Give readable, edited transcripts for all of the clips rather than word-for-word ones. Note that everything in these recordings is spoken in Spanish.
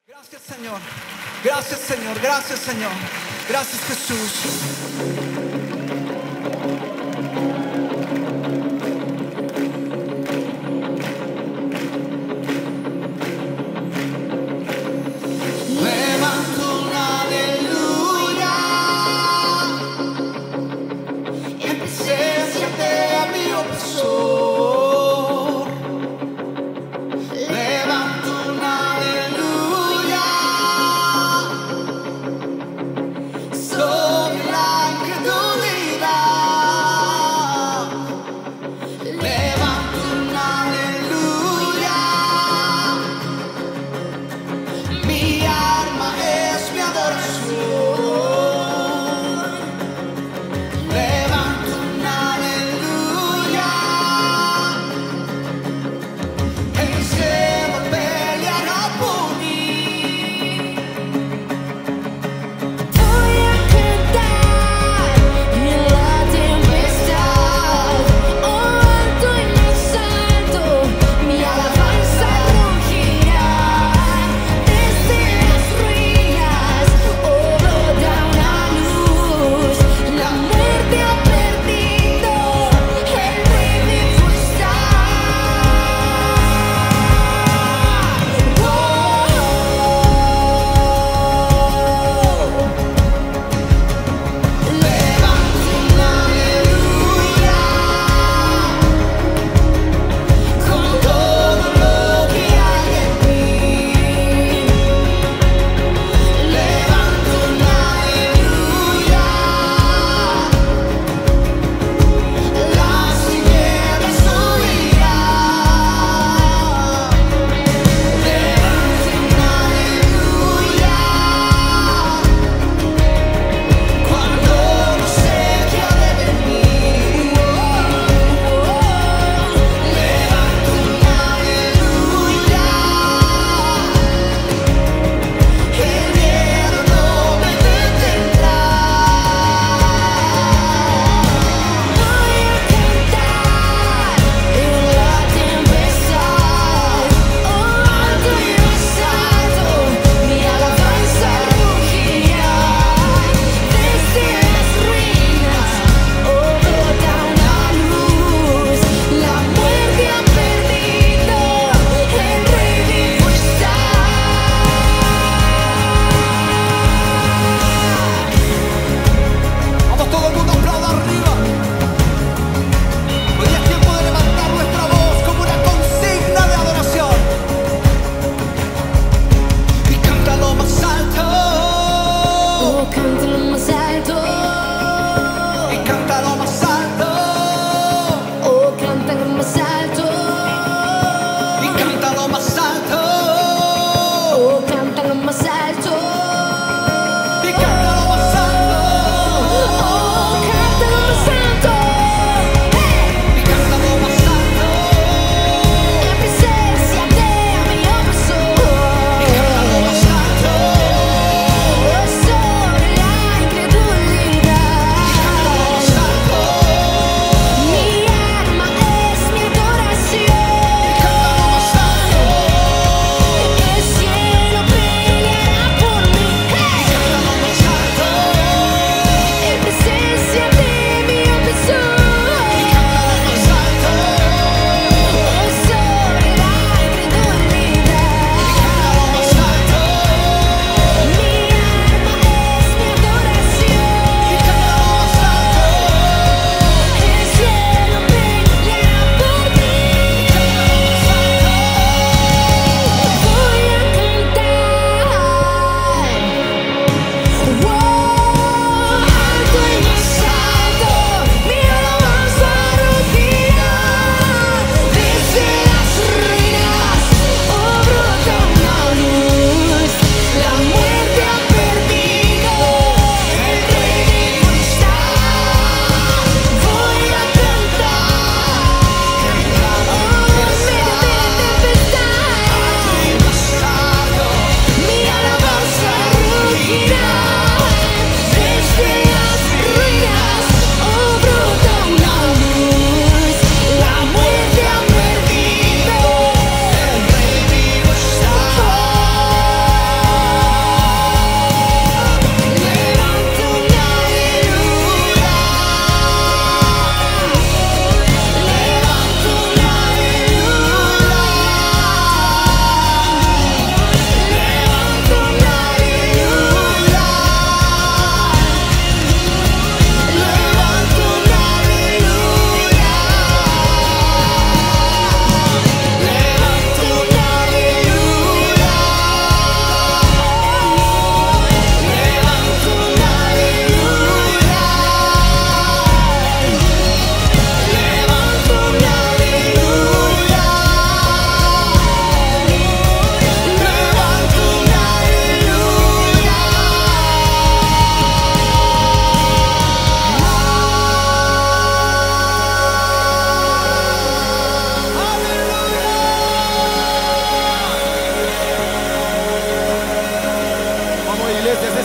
Gracias, Señor. Gracias, Señor. Gracias, Señor. Gracias, Jesús. Sobre la incredulidad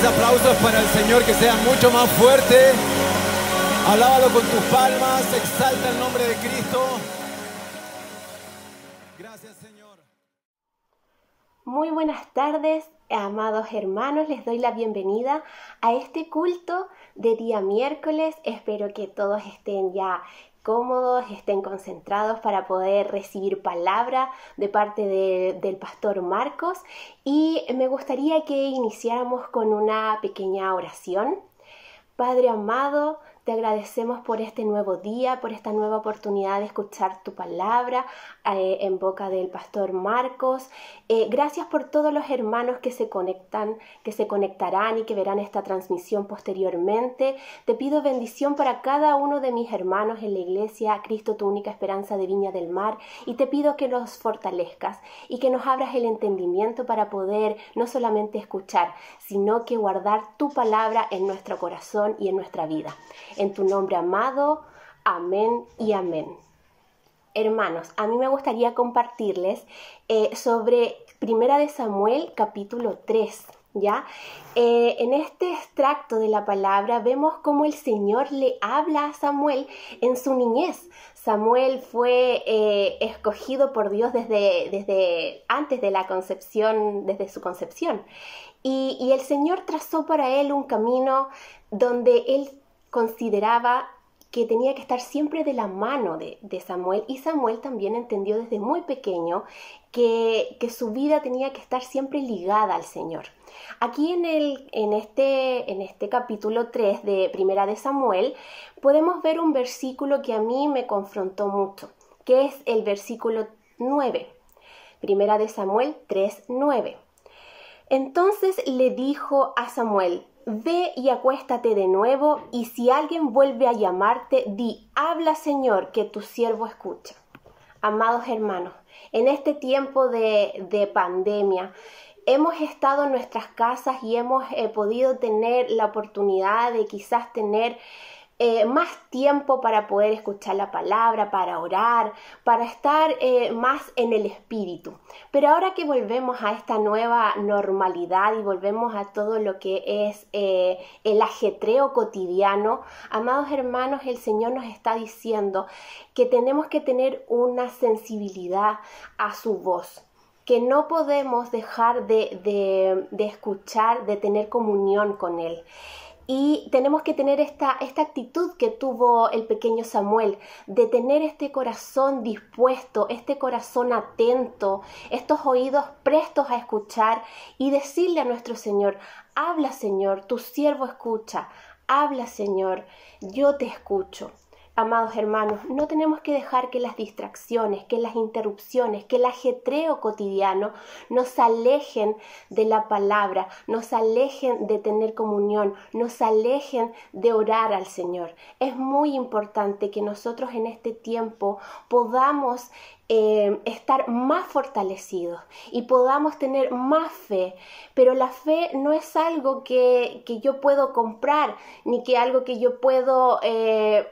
ese aplauso es para el Señor, que sea mucho más fuerte. Alábalo con tus palmas, exalta el nombre de Cristo. Gracias, Señor. Muy buenas tardes, amados hermanos. Les doy la bienvenida a este culto de día miércoles. Espero que todos estén ya cómodos, estén concentrados para poder recibir palabra de parte del pastor Marcos. Y me gustaría que iniciáramos con una pequeña oración. Padre amado, te agradecemos por este nuevo día, por esta nueva oportunidad de escuchar tu palabra en boca del pastor Marcos. Gracias por todos los hermanos que se conectarán y que verán esta transmisión posteriormente. Te pido bendición para cada uno de mis hermanos en la iglesia Cristo, tu única esperanza de Viña del Mar, y te pido que los fortalezcas y que nos abras el entendimiento para poder no solamente escuchar, sino que guardar tu palabra en nuestro corazón y en nuestra vida. En tu nombre amado, amén y amén. Hermanos, a mí me gustaría compartirles sobre Primera de Samuel, capítulo 3. ¿Ya? En este extracto de la palabra vemos cómo el Señor le habla a Samuel en su niñez. Samuel fue escogido por Dios desde antes de la concepción, desde su concepción. Y el Señor trazó para él un camino donde él consideraba que tenía que estar siempre de la mano de Samuel, y Samuel también entendió desde muy pequeño que su vida tenía que estar siempre ligada al Señor. Aquí en este capítulo 3 de Primera de Samuel podemos ver un versículo que a mí me confrontó mucho, que es el versículo 9. Primera de Samuel 3:9. Entonces le dijo a Samuel: ve y acuéstate de nuevo, y si alguien vuelve a llamarte, di: habla, Señor, que tu siervo escucha. Amados hermanos, en este tiempo de pandemia, hemos estado en nuestras casas y hemos podido tener la oportunidad de quizás tener más tiempo para poder escuchar la palabra, para orar, para estar más en el espíritu. Pero ahora que volvemos a esta nueva normalidad y volvemos a todo lo que es el ajetreo cotidiano, amados hermanos, el Señor nos está diciendo que tenemos que tener una sensibilidad a su voz, que no podemos dejar de escuchar, de tener comunión con Él. Y tenemos que tener esta actitud que tuvo el pequeño Samuel, de tener este corazón dispuesto, este corazón atento, estos oídos prestos a escuchar y decirle a nuestro Señor: habla, Señor, tu siervo escucha, habla, Señor, yo te escucho. Amados hermanos, no tenemos que dejar que las distracciones, que las interrupciones, que el ajetreo cotidiano nos alejen de la palabra, nos alejen de tener comunión, nos alejen de orar al Señor. Es muy importante que nosotros en este tiempo podamos estar más fortalecidos y podamos tener más fe, pero la fe no es algo que yo puedo comprar, ni que algo que yo puedo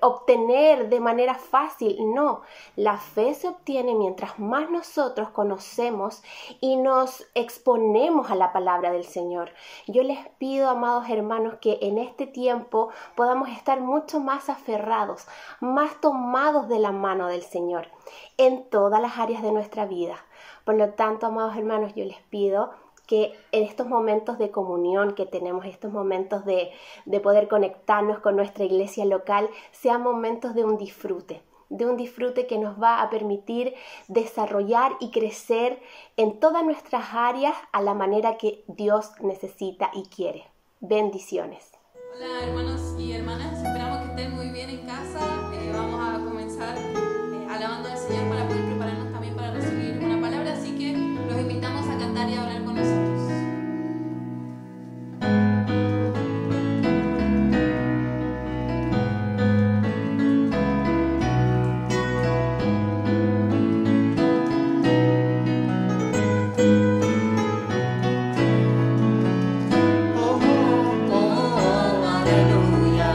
obtener de manera fácil. No, la fe se obtiene mientras más nosotros conocemos y nos exponemos a la palabra del Señor. Yo les pido, amados hermanos, que en este tiempo podamos estar mucho más aferrados, más tomados de la mano del Señor en todas las áreas de nuestra vida. Por lo tanto, amados hermanos, yo les pido que en estos momentos de comunión que tenemos, estos momentos de poder conectarnos con nuestra iglesia local, sean momentos de un disfrute que nos va a permitir desarrollar y crecer en todas nuestras áreas a la manera que Dios necesita y quiere. Bendiciones. Hola hermanos y hermanas, esperamos que estén muy bien en casa. Vamos a comenzar alabando al Señor para poder prepararnos también para recibir una palabra, así que los invitamos a cantar y a orar con nosotros. Aleluya.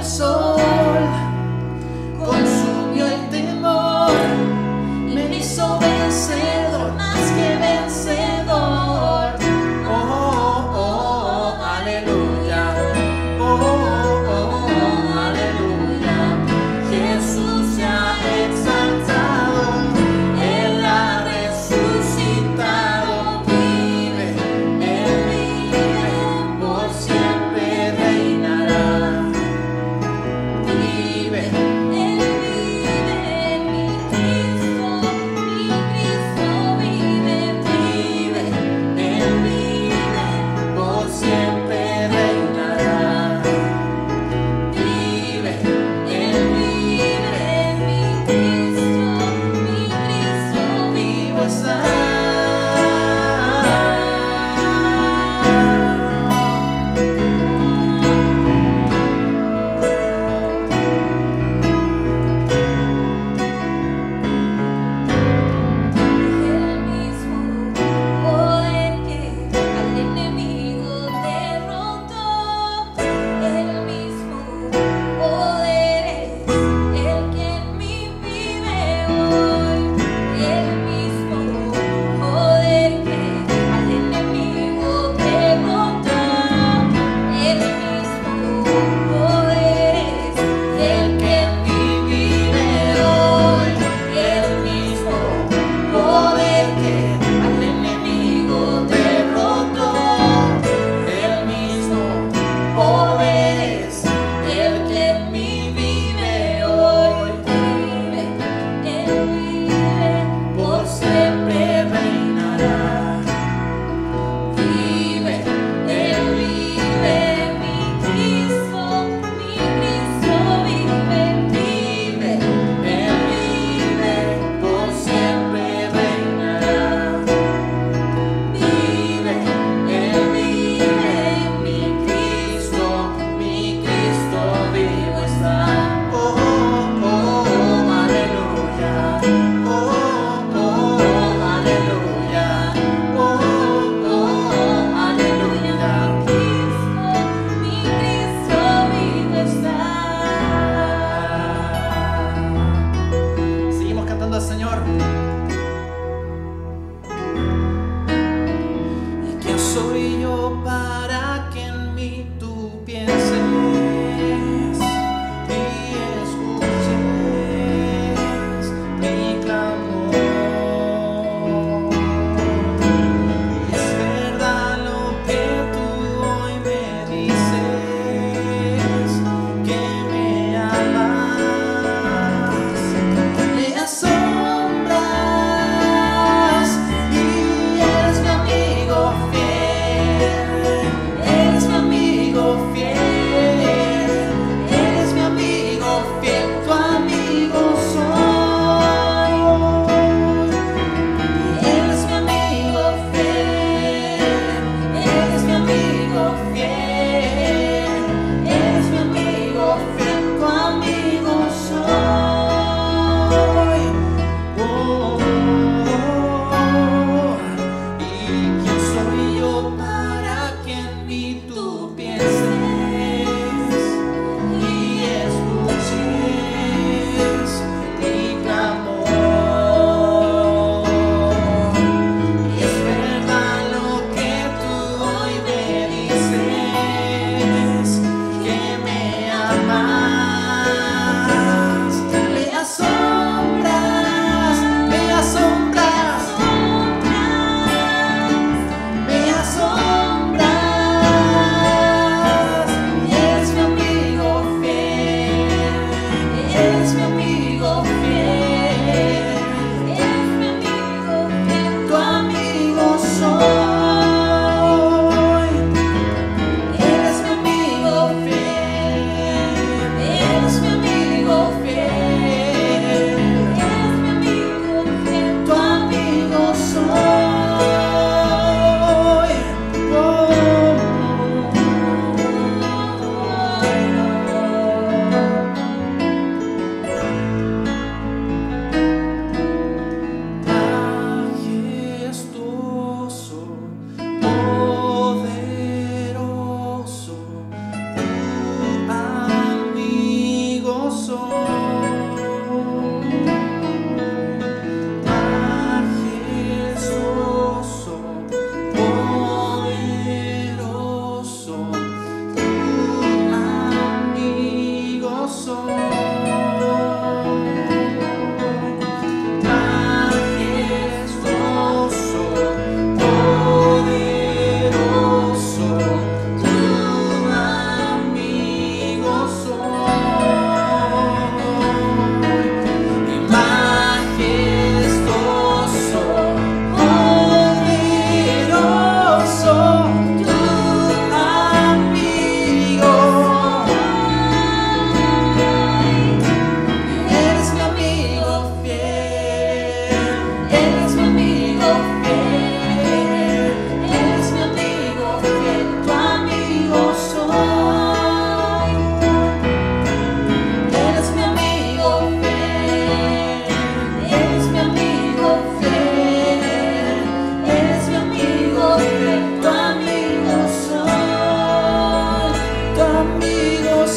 sol, consumió el temor, me hizo vencedor, más que vencedor. Oh, oh, oh, aleluya. Oh, oh, oh, aleluya. Jesús se ha exaltado, Él ha resucitado, vive, Él vive, por siempre reinará.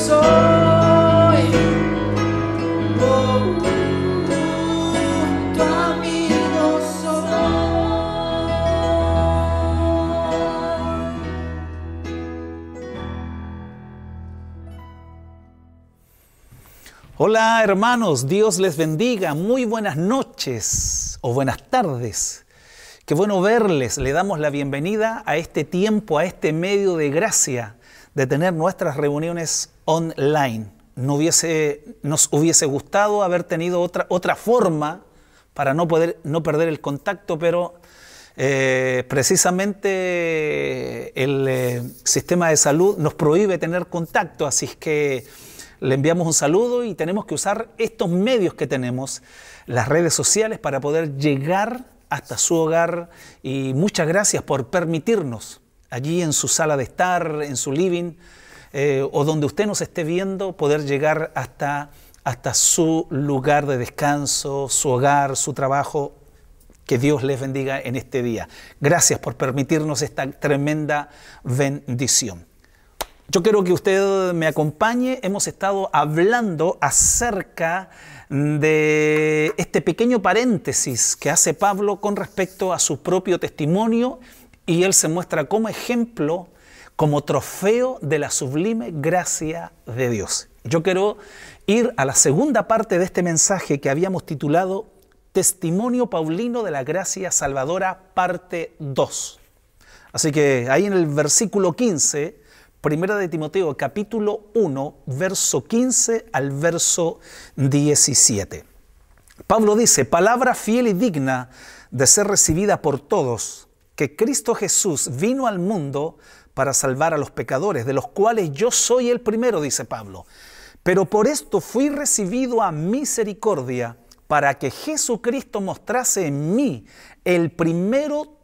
soy. Oh, tu amigo soy. Hola hermanos, Dios les bendiga, muy buenas noches o buenas tardes. Qué bueno verles, le damos la bienvenida a este tiempo, a este medio de gracia de tener nuestras reuniones online. Nos hubiese gustado haber tenido otra forma para no perder el contacto, pero precisamente el sistema de salud nos prohíbe tener contacto, así es que le enviamos un saludo y tenemos que usar estos medios que tenemos, las redes sociales, para poder llegar hasta su hogar. Y muchas gracias por permitirnos allí en su sala de estar, en su living, o donde usted nos esté viendo, poder llegar hasta su lugar de descanso, su hogar, su trabajo. Que Dios les bendiga en este día. Gracias por permitirnos esta tremenda bendición. Yo quiero que usted me acompañe. Hemos estado hablando acerca de este pequeño paréntesis que hace Pablo con respecto a su propio testimonio, y él se muestra como ejemplo, como trofeo de la sublime gracia de Dios. Yo quiero ir a la segunda parte de este mensaje que habíamos titulado Testimonio Paulino de la Gracia Salvadora, parte 2. Así que ahí en el versículo 15... Primera de Timoteo, capítulo 1, verso 15 al verso 17. Pablo dice: palabra fiel y digna de ser recibida por todos, que Cristo Jesús vino al mundo para salvar a los pecadores, de los cuales yo soy el primero, dice Pablo. Pero por esto fui recibido a misericordia, para que Jesucristo mostrase en mí el primero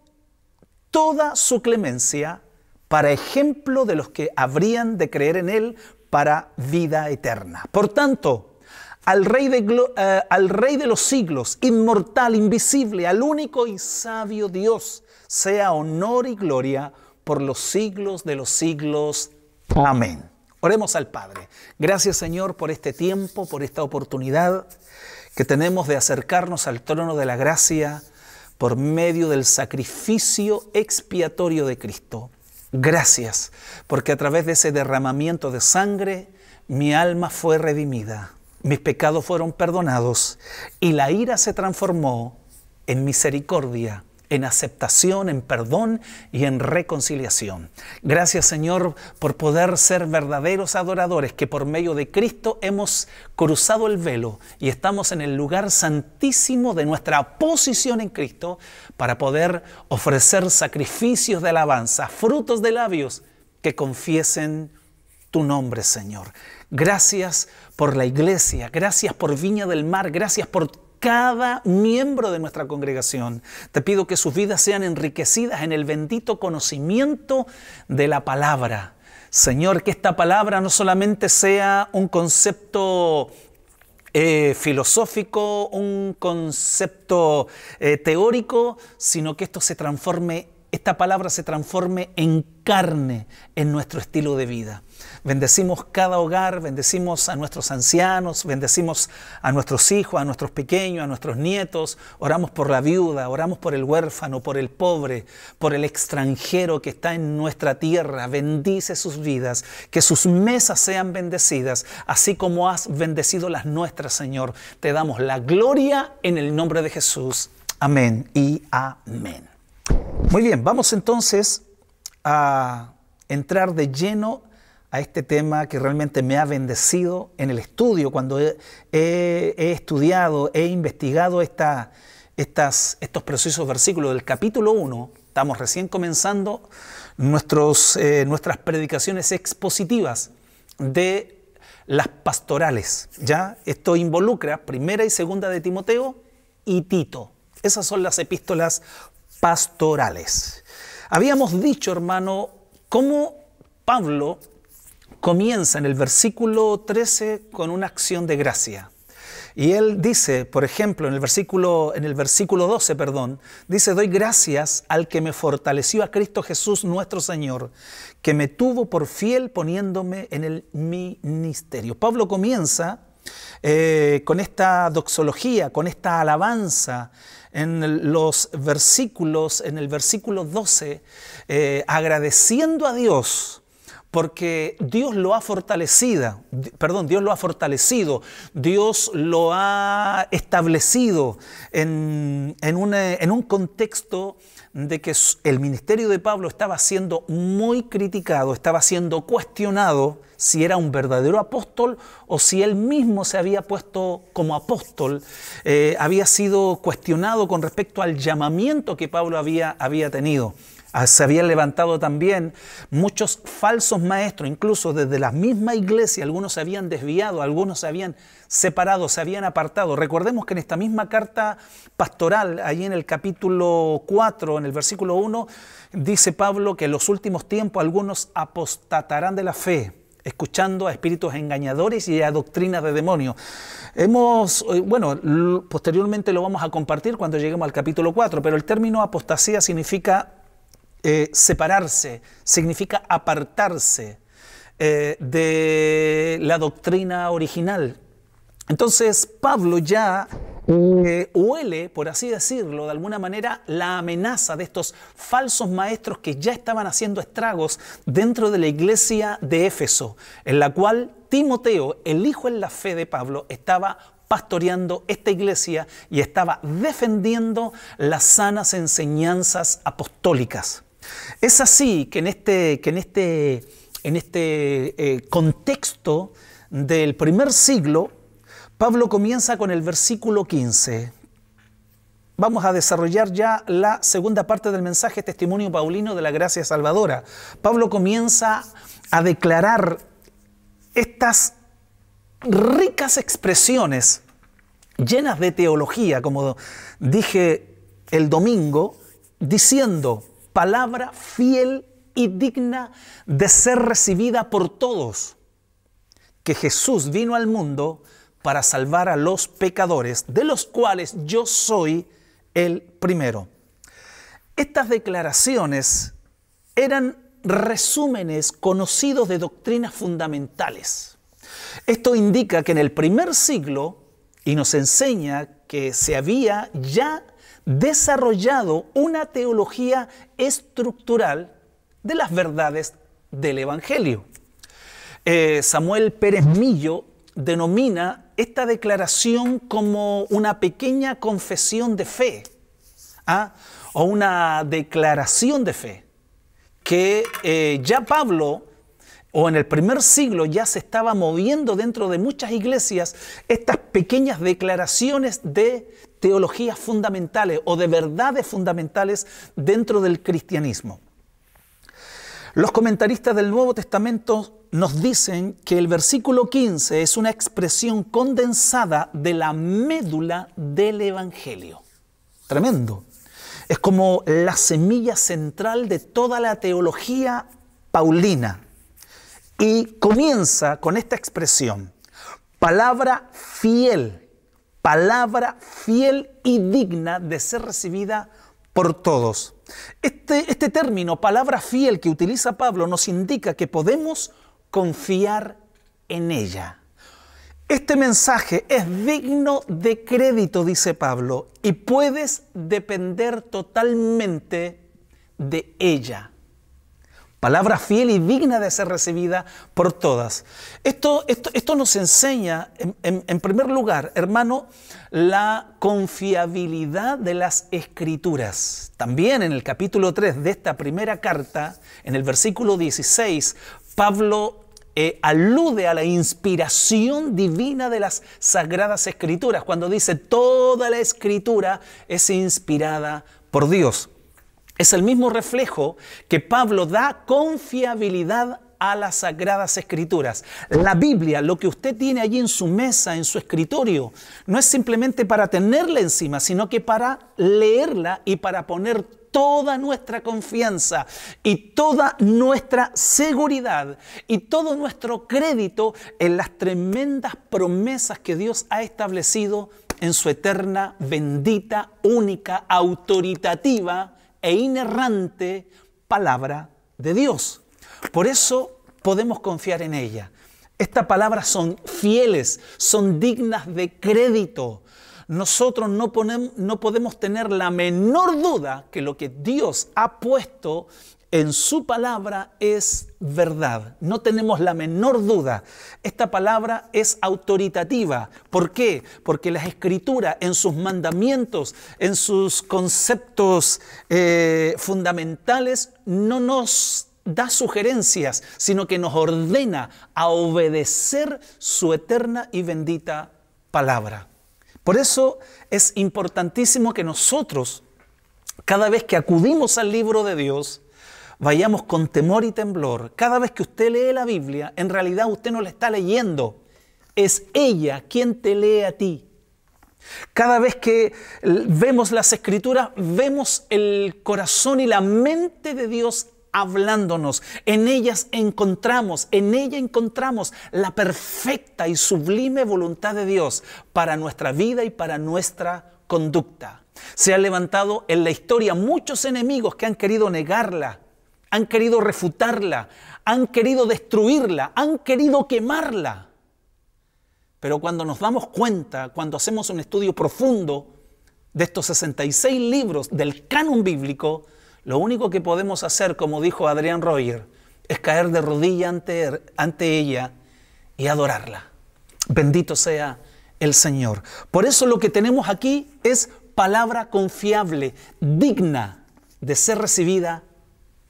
toda su clemencia, para ejemplo de los que habrían de creer en Él para vida eterna. Por tanto, al Rey de los siglos, inmortal, invisible, al único y sabio Dios, sea honor y gloria por los siglos de los siglos. Amén. Oremos al Padre. Gracias, Señor, por este tiempo, por esta oportunidad que tenemos de acercarnos al trono de la gracia por medio del sacrificio expiatorio de Cristo. Gracias, porque a través de ese derramamiento de sangre, mi alma fue redimida, mis pecados fueron perdonados y la ira se transformó en misericordia, en aceptación, en perdón y en reconciliación. Gracias, Señor, por poder ser verdaderos adoradores, que por medio de Cristo hemos cruzado el velo y estamos en el lugar santísimo de nuestra posición en Cristo para poder ofrecer sacrificios de alabanza, frutos de labios que confiesen tu nombre, Señor. Gracias por la iglesia, gracias por Viña del Mar, gracias por cada miembro de nuestra congregación. Te pido que sus vidas sean enriquecidas en el bendito conocimiento de la palabra. Señor, que esta palabra no solamente sea un concepto filosófico, un concepto teórico, sino que esta palabra se transforme en carne en nuestro estilo de vida. Bendecimos cada hogar, bendecimos a nuestros ancianos, bendecimos a nuestros hijos, a nuestros pequeños, a nuestros nietos. Oramos por la viuda, oramos por el huérfano, por el pobre, por el extranjero que está en nuestra tierra. Bendice sus vidas, que sus mesas sean bendecidas, así como has bendecido las nuestras, Señor. Te damos la gloria en el nombre de Jesús. Amén y amén. Muy bien, vamos entonces a entrar de lleno a este tema que realmente me ha bendecido en el estudio, cuando he estudiado, he investigado estos preciosos versículos del capítulo 1. Estamos recién comenzando nuestras predicaciones expositivas de las pastorales. ¿Ya? Esto involucra primera y segunda de Timoteo y Tito. Esas son las epístolas pastorales. Habíamos dicho, hermano, cómo Pablo comienza en el versículo 13 con una acción de gracia. Y él dice, por ejemplo, en el versículo 12, dice: doy gracias al que me fortaleció, a Cristo Jesús nuestro Señor, que me tuvo por fiel poniéndome en el ministerio. Pablo comienza con esta doxología, con esta alabanza en el versículo 12, agradeciendo a Dios porque Dios lo ha fortalecido, Dios lo ha establecido en un contexto de que el ministerio de Pablo estaba siendo muy criticado, estaba siendo cuestionado si era un verdadero apóstol o si él mismo se había puesto como apóstol. Había sido cuestionado con respecto al llamamiento que Pablo había tenido. Se habían levantado también muchos falsos maestros, incluso desde la misma iglesia. Algunos se habían desviado, algunos se habían separado, se habían apartado. Recordemos que en esta misma carta pastoral, ahí en el capítulo 4, en el versículo 1, dice Pablo que en los últimos tiempos algunos apostatarán de la fe, escuchando a espíritus engañadores y a doctrinas de demonios. Posteriormente lo vamos a compartir cuando lleguemos al capítulo 4, pero el término apostasía significa separarse, significa apartarse de la doctrina original. Entonces Pablo ya huele, por así decirlo, de alguna manera, la amenaza de estos falsos maestros que ya estaban haciendo estragos dentro de la iglesia de Éfeso, en la cual Timoteo, el hijo en la fe de Pablo, estaba pastoreando esta iglesia y estaba defendiendo las sanas enseñanzas apostólicas. Es así que en este contexto del primer siglo, Pablo comienza con el versículo 15. Vamos a desarrollar ya la segunda parte del mensaje, testimonio paulino de la gracia salvadora. Pablo comienza a declarar estas ricas expresiones llenas de teología, como dije el domingo, diciendo: palabra fiel y digna de ser recibida por todos, que Jesús vino al mundo para salvar a los pecadores, de los cuales yo soy el primero. Estas declaraciones eran resúmenes conocidos de doctrinas fundamentales. Esto indica que en el primer siglo, y nos enseña que se había ya desarrollado una teología estructural de las verdades del Evangelio. Samuel Pérez Millo denomina esta declaración como una pequeña confesión de fe, o una declaración de fe, que ya Pablo, o en el primer siglo, ya se estaba moviendo dentro de muchas iglesias estas pequeñas declaraciones de teologías fundamentales o de verdades fundamentales dentro del cristianismo. Los comentaristas del Nuevo Testamento nos dicen que el versículo 15 es una expresión condensada de la médula del Evangelio. Tremendo. Es como la semilla central de toda la teología paulina. Y comienza con esta expresión: palabra fiel y digna de ser recibida por todos. Este término, palabra fiel, que utiliza Pablo, nos indica que podemos confiar en ella. Este mensaje es digno de crédito, dice Pablo, y puedes depender totalmente de ella. Palabra fiel y digna de ser recibida por todas. Esto nos enseña, en primer lugar, hermano, la confiabilidad de las Escrituras. También en el capítulo 3 de esta primera carta, en el versículo 16, Pablo alude a la inspiración divina de las Sagradas Escrituras, cuando dice: toda la Escritura es inspirada por Dios. Es el mismo reflejo que Pablo da confiabilidad a las Sagradas Escrituras. La Biblia, lo que usted tiene allí en su mesa, en su escritorio, no es simplemente para tenerla encima, sino que para leerla y para poner toda nuestra confianza y toda nuestra seguridad y todo nuestro crédito en las tremendas promesas que Dios ha establecido en su eterna, bendita, única, autoritativa e inerrante palabra de Dios. Por eso podemos confiar en ella. Estas palabras son fieles, son dignas de crédito. Nosotros no podemos tener la menor duda que lo que Dios ha puesto en su palabra es verdad. No tenemos la menor duda. Esta palabra es autoritativa. ¿Por qué? Porque las Escrituras, en sus mandamientos, en sus conceptos fundamentales, no nos da sugerencias, sino que nos ordena a obedecer su eterna y bendita palabra. Por eso es importantísimo que nosotros, cada vez que acudimos al libro de Dios, vayamos con temor y temblor. Cada vez que usted lee la Biblia, en realidad usted no la está leyendo. Es ella quien te lee a ti. Cada vez que vemos las Escrituras, vemos el corazón y la mente de Dios hablándonos. En ella encontramos la perfecta y sublime voluntad de Dios para nuestra vida y para nuestra conducta. Se han levantado en la historia muchos enemigos que han querido negarla, han querido refutarla, han querido destruirla, han querido quemarla. Pero cuando nos damos cuenta, cuando hacemos un estudio profundo de estos 66 libros del canon bíblico, lo único que podemos hacer, como dijo Adrián Royer, es caer de rodilla ante ella y adorarla. Bendito sea el Señor. Por eso lo que tenemos aquí es palabra confiable, digna de ser recibida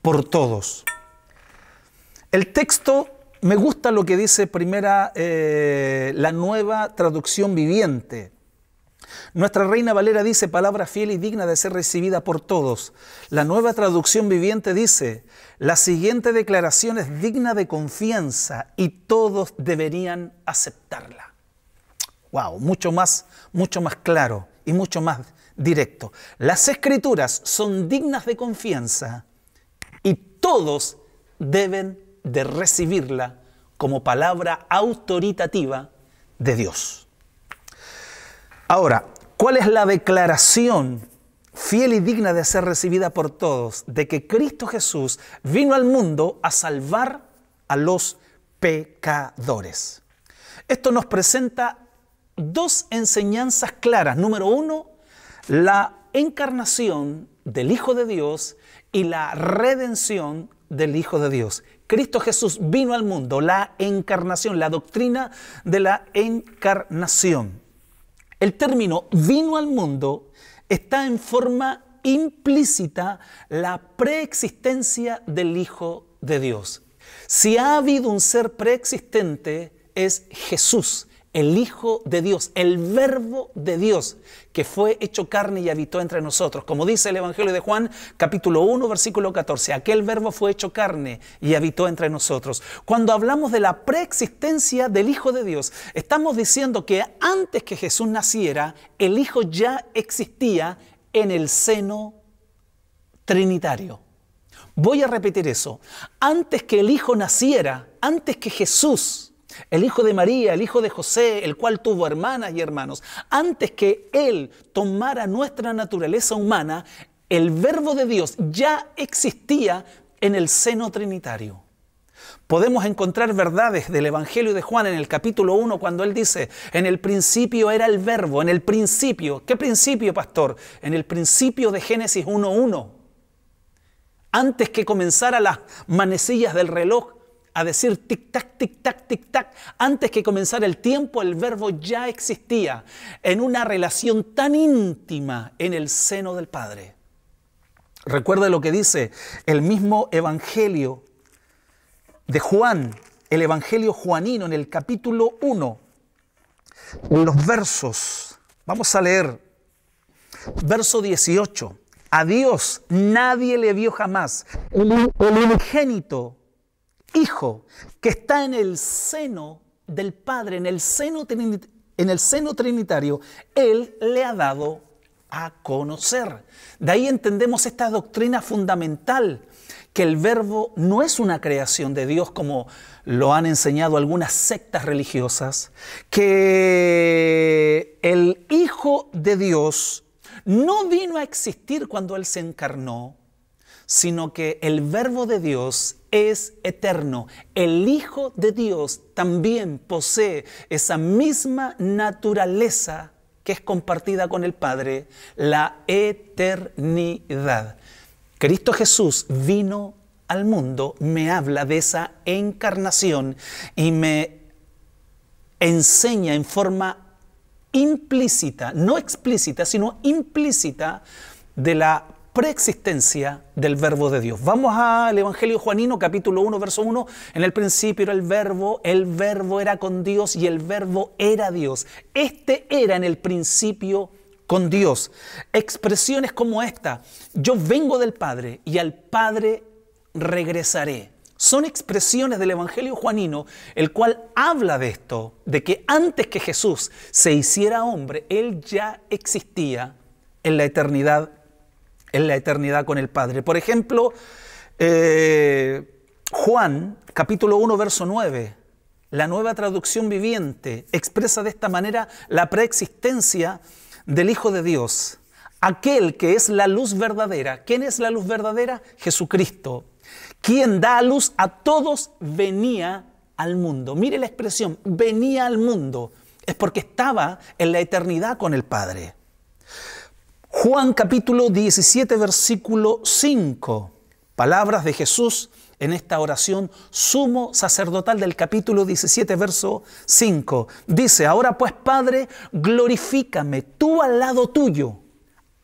por todos. El texto, me gusta lo que dice la Nueva Traducción Viviente. Nuestra Reina Valera dice palabra fiel y digna de ser recibida por todos. La Nueva Traducción Viviente dice: la siguiente declaración es digna de confianza y todos deberían aceptarla. Wow, mucho más claro y mucho más directo. Las Escrituras son dignas de confianza y todos deben de recibirla como palabra autoritativa de Dios. Ahora, ¿cuál es la declaración fiel y digna de ser recibida por todos? De que Cristo Jesús vino al mundo a salvar a los pecadores. Esto nos presenta dos enseñanzas claras. Número uno, la encarnación del Hijo de Dios y la redención del Hijo de Dios. Cristo Jesús vino al mundo, la encarnación, la doctrina de la encarnación. El término vino al mundo está en forma implícita la preexistencia del Hijo de Dios. Si ha habido un ser preexistente, es Jesús, el Hijo de Dios, el Verbo de Dios, que fue hecho carne y habitó entre nosotros. Como dice el Evangelio de Juan, capítulo 1, versículo 14, aquel Verbo fue hecho carne y habitó entre nosotros. Cuando hablamos de la preexistencia del Hijo de Dios, estamos diciendo que antes que Jesús naciera, el Hijo ya existía en el seno trinitario. Voy a repetir eso. Antes que el Hijo naciera, antes que Jesús, el hijo de María, el hijo de José, el cual tuvo hermanas y hermanos, antes que Él tomara nuestra naturaleza humana, el Verbo de Dios ya existía en el seno trinitario. Podemos encontrar verdades del Evangelio de Juan en el capítulo 1 cuando Él dice: en el principio era el Verbo, en el principio. ¿Qué principio, pastor? En el principio de Génesis 1:1. Antes que comenzara las manecillas del reloj a decir tic-tac, tic-tac, tic-tac, antes que comenzara el tiempo, el Verbo ya existía en una relación tan íntima en el seno del Padre. Recuerde lo que dice el mismo Evangelio de Juan, el Evangelio juanino, en el capítulo 1, en los versos, vamos a leer, verso 18. A Dios nadie le vio jamás. El unigénito Hijo que está en el seno del Padre, en el seno trinitario, Él le ha dado a conocer. De ahí entendemos esta doctrina fundamental, que el verbo no es una creación de Dios como lo han enseñado algunas sectas religiosas, que el Hijo de Dios no vino a existir cuando Él se encarnó, sino que el verbo de Dios es eterno. El Hijo de Dios también posee esa misma naturaleza que es compartida con el Padre, la eternidad. Cristo Jesús vino al mundo, me habla de esa encarnación y me enseña en forma implícita, no explícita, sino implícita, de la preexistencia del verbo de Dios. Vamos al Evangelio Juanino, capítulo 1, verso 1. En el principio era el verbo era con Dios y el verbo era Dios. Este era en el principio con Dios. Expresiones como esta: yo vengo del Padre y al Padre regresaré. Son expresiones del Evangelio Juanino, el cual habla de esto, de que antes que Jesús se hiciera hombre, Él ya existía en la eternidad con el Padre. Por ejemplo, Juan, capítulo 1, verso 9, la Nueva Traducción Viviente, expresa de esta manera la preexistencia del Hijo de Dios, aquel que es la luz verdadera. ¿Quién es la luz verdadera? Jesucristo, quien da a luz a todos, venía al mundo. Mire la expresión, venía al mundo, es porque estaba en la eternidad con el Padre. Juan capítulo 17, versículo 5, palabras de Jesús en esta oración sumo sacerdotal del capítulo 17, verso 5. Dice: ahora pues, Padre, glorifícame tú al lado tuyo,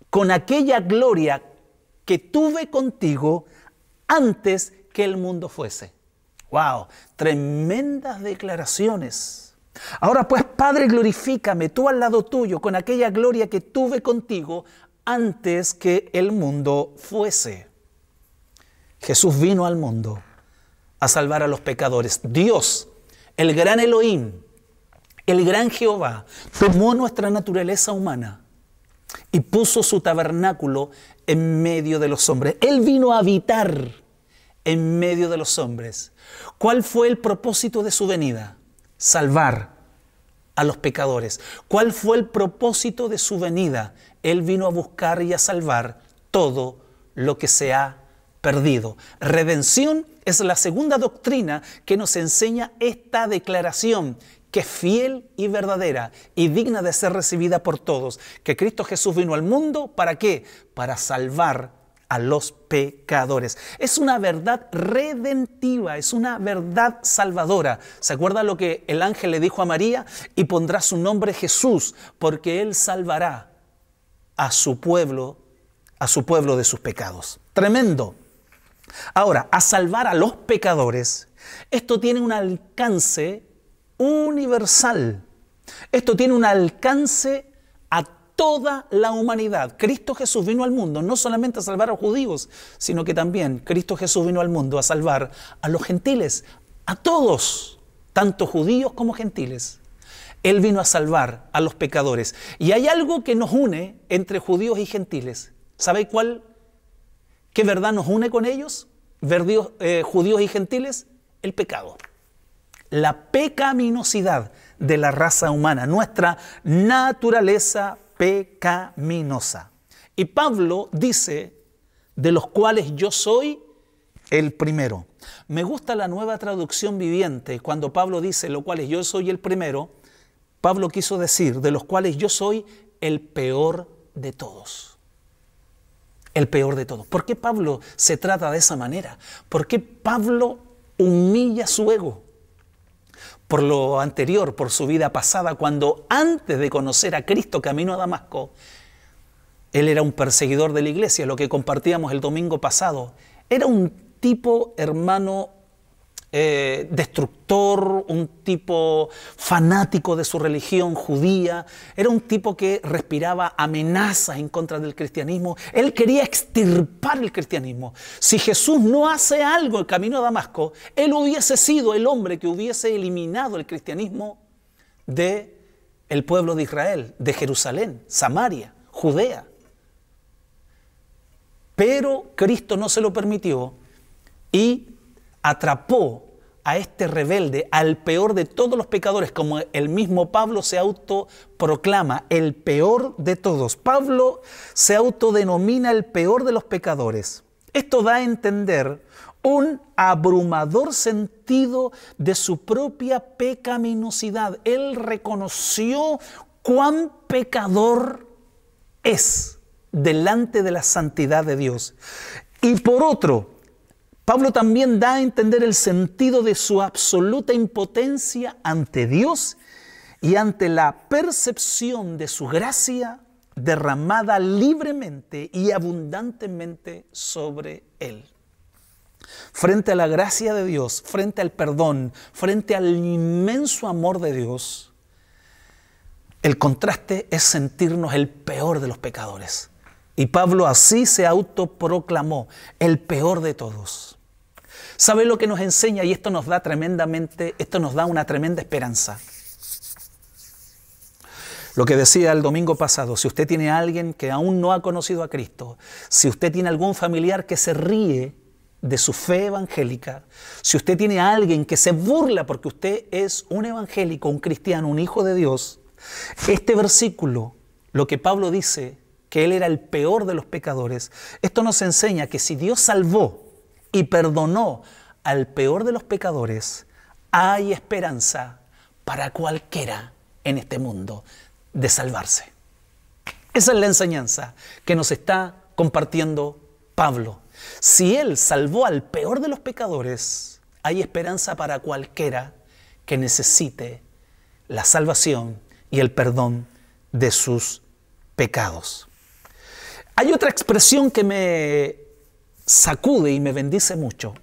con aquella gloria que tuve contigo antes que el mundo fuese. ¡Wow! Tremendas declaraciones. Ahora pues, Padre, glorifícame tú al lado tuyo con aquella gloria que tuve contigo antes que el mundo fuese. Jesús vino al mundo a salvar a los pecadores. Dios, el gran Elohim, el gran Jehová, tomó nuestra naturaleza humana y puso su tabernáculo en medio de los hombres. Él vino a habitar en medio de los hombres. ¿Cuál fue el propósito de su venida? Salvar a los pecadores. ¿Cuál fue el propósito de su venida? Él vino a buscar y a salvar todo lo que se ha perdido. Redención es la segunda doctrina que nos enseña esta declaración, que es fiel y verdadera y digna de ser recibida por todos, que Cristo Jesús vino al mundo, ¿para qué? Para salvar a los pecadores. Es una verdad redentiva, es una verdad salvadora. ¿Se acuerda lo que el ángel le dijo a María? Y pondrá su nombre Jesús, porque Él salvará a su pueblo de sus pecados. Tremendo. Ahora, a salvar a los pecadores, esto tiene un alcance universal. Esto tiene un alcance a toda la humanidad. Cristo Jesús vino al mundo no solamente a salvar a los judíos, sino que también Cristo Jesús vino al mundo a salvar a los gentiles, a todos, tanto judíos como gentiles. Él vino a salvar a los pecadores. Y hay algo que nos une entre judíos y gentiles. ¿Sabe qué verdad nos une con ellos? Judíos y gentiles, el pecado. La pecaminosidad de la raza humana, nuestra naturaleza pecaminosa. Y Pablo dice, de los cuales yo soy el primero. Me gusta la Nueva Traducción Viviente. Cuando Pablo dice, los cuales yo soy el primero, Pablo quiso decir, de los cuales yo soy el peor de todos. El peor de todos. ¿Por qué Pablo se trata de esa manera? ¿Por qué Pablo humilla su ego? Por lo anterior, por su vida pasada, cuando antes de conocer a Cristo camino a Damasco, él era un perseguidor de la iglesia, lo que compartíamos el domingo pasado. Era un tipo, hermano, destructor, un tipo fanático de su religión judía. Era un tipo que respiraba amenazas en contra del cristianismo. Él quería extirpar el cristianismo. Si Jesús no hace algo en camino a Damasco, él hubiese sido el hombre que hubiese eliminado el cristianismo del pueblo de Israel, de Jerusalén, Samaria, Judea. Pero Cristo no se lo permitió y atrapó a este rebelde, al peor de todos los pecadores, como el mismo Pablo se autoproclama, el peor de todos. Pablo se autodenomina el peor de los pecadores. Esto da a entender un abrumador sentido de su propia pecaminosidad. Él reconoció cuán pecador es delante de la santidad de Dios. Y por otro, Pablo también da a entender el sentido de su absoluta impotencia ante Dios y ante la percepción de su gracia derramada libremente y abundantemente sobre él. Frente a la gracia de Dios, frente al perdón, frente al inmenso amor de Dios, el contraste es sentirnos el peor de los pecadores. Y Pablo así se autoproclamó, el peor de todos. ¿Sabe lo que nos enseña? Y esto nos da una tremenda esperanza. Lo que decía el domingo pasado, si usted tiene a alguien que aún no ha conocido a Cristo, si usted tiene algún familiar que se ríe de su fe evangélica, si usted tiene a alguien que se burla porque usted es un evangélico, un cristiano, un hijo de Dios, este versículo, lo que Pablo dice, que él era el peor de los pecadores, esto nos enseña que si Dios salvó y perdonó al peor de los pecadores, hay esperanza para cualquiera en este mundo de salvarse. Esa es la enseñanza que nos está compartiendo Pablo. Si él salvó al peor de los pecadores, hay esperanza para cualquiera que necesite la salvación y el perdón de sus pecados. Hay otra expresión que me sacude y me bendice mucho,